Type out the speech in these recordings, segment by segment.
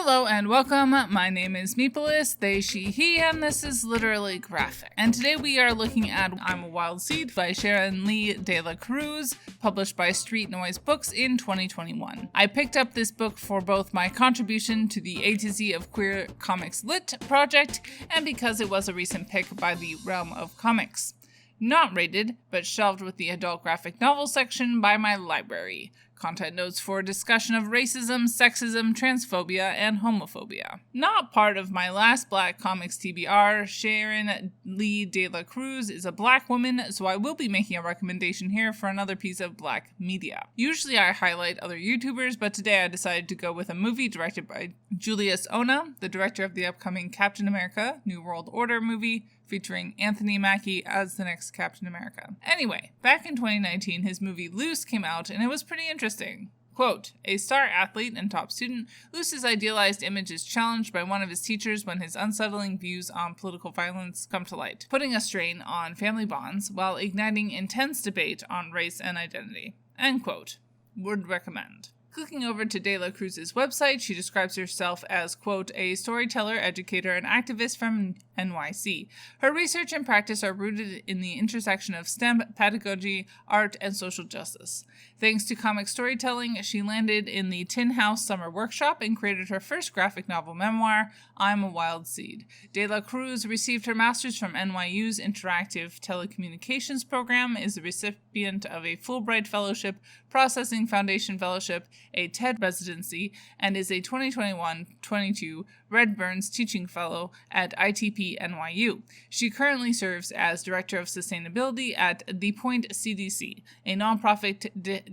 Hello and welcome. My name is Meepolis, they, she, he, and this is Literally Graphic. And today we are looking at I'm a Wild Seed by Sharon de la Cruz, published by Street Noise Books in 2021. I picked up this book for both my contribution to the A to Z of Queer Comics Lit project and because it was a recent pick by the Realm of Comics. Not rated, but shelved with the adult graphic novel section by my library. Content notes for discussion of racism, sexism, transphobia, and homophobia. Not part of my last Black Comics TBR, Sharon de la Cruz is a Black woman, so I will be making a recommendation here for another piece of Black media. Usually I highlight other YouTubers, but today I decided to go with a movie directed by Julius Onah, the director of the upcoming Captain America: New World Order movie, featuring Anthony Mackie as the next Captain America. Anyway, back in 2019, his movie Luce came out, and it was pretty interesting. Quote, a star athlete and top student, Luce's idealized image is challenged by one of his teachers when his unsettling views on political violence come to light, putting a strain on family bonds while igniting intense debate on race and identity. End quote. Would recommend. Clicking over to De La Cruz's website, she describes herself as, quote, a storyteller, educator, and activist from NYC. Her research and practice are rooted in the intersection of STEM, pedagogy, art, and social justice. Thanks to comic storytelling, she landed in the Tin House Summer Workshop and created her first graphic novel memoir, I'm a Wild Seed. De La Cruz received her master's from NYU's Interactive Telecommunications program, is the recipient of a Fulbright Fellowship, Processing Foundation Fellowship, a TED residency, and is a 2021-22 Red Burns Teaching Fellow at ITP NYU. She currently serves as Director of Sustainability at The Point CDC, a nonprofit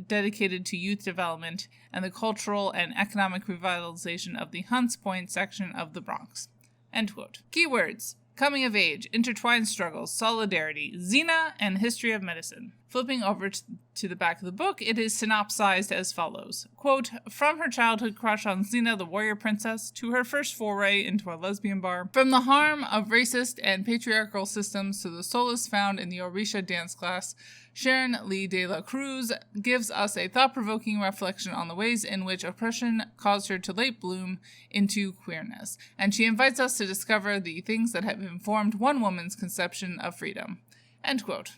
dedicated to youth development and the cultural and economic revitalization of the Hunts Point section of the Bronx. End quote. Keywords: coming of age, intertwined struggles, solidarity, Xena, and history of medicine. Flipping over to the back of the book, it is synopsized as follows. Quote, from her childhood crush on Xena the warrior princess to her first foray into a lesbian bar, from the harm of racist and patriarchal systems to the solace found in the Orisha dance class, Sharon de la Cruz gives us a thought-provoking reflection on the ways in which oppression caused her to late bloom into queerness, and she invites us to discover the things that have informed one woman's conception of freedom. End quote.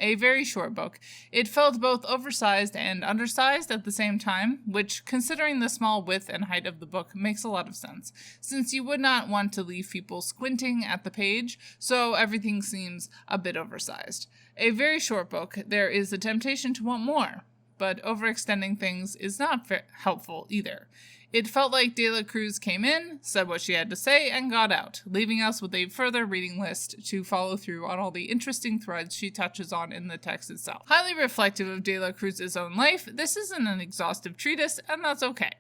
A very short book. It felt both oversized and undersized at the same time, which, considering the small width and height of the book, makes a lot of sense, since you would not want to leave people squinting at the page, so everything seems a bit oversized. A very short book, there is a temptation to want more, but overextending things is not helpful either. It felt like De La Cruz came in, said what she had to say, and got out, leaving us with a further reading list to follow through on all the interesting threads she touches on in the text itself. Highly reflective of De La Cruz's own life, this isn't an exhaustive treatise, and that's okay.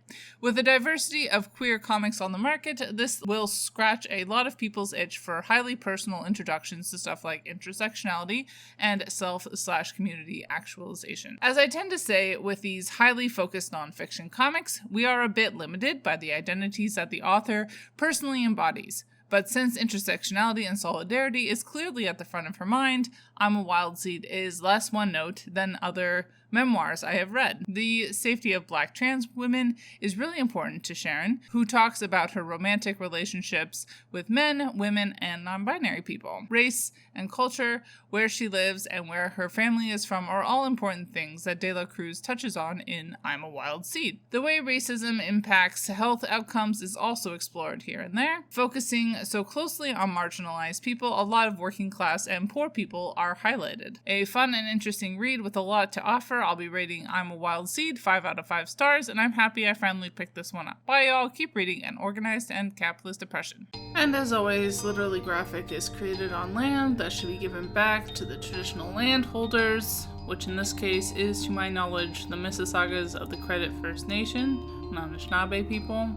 With the diversity of queer comics on the market, this will scratch a lot of people's itch for highly personal introductions to stuff like intersectionality and self/community actualization. As I tend to say with these highly focused nonfiction comics, we are a bit limited by the identities that the author personally embodies. But since intersectionality and solidarity is clearly at the front of her mind, I'm a Wild Seed is less one note than other memoirs I have read. The safety of Black trans women is really important to Sharon, who talks about her romantic relationships with men, women, and non-binary people. Race and culture, where she lives, and where her family is from are all important things that De La Cruz touches on in I'm a Wild Seed. The way racism impacts health outcomes is also explored here and there. Focusing so closely on marginalized people, a lot of working class and poor people are highlighted. A fun and interesting read with a lot to offer. I'll be rating I'm a Wild Seed 5 out of 5 stars, and I'm happy I finally picked this one up. Bye y'all, keep reading an organized and capitalist oppression. And as always, Literally Graphic is created on land that should be given back to the traditional landholders, which in this case is, to my knowledge, the Mississaugas of the Credit First Nation, Anishinaabe people,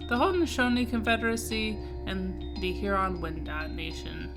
the Haudenosaunee Confederacy, and the Huron-Wendat Nation.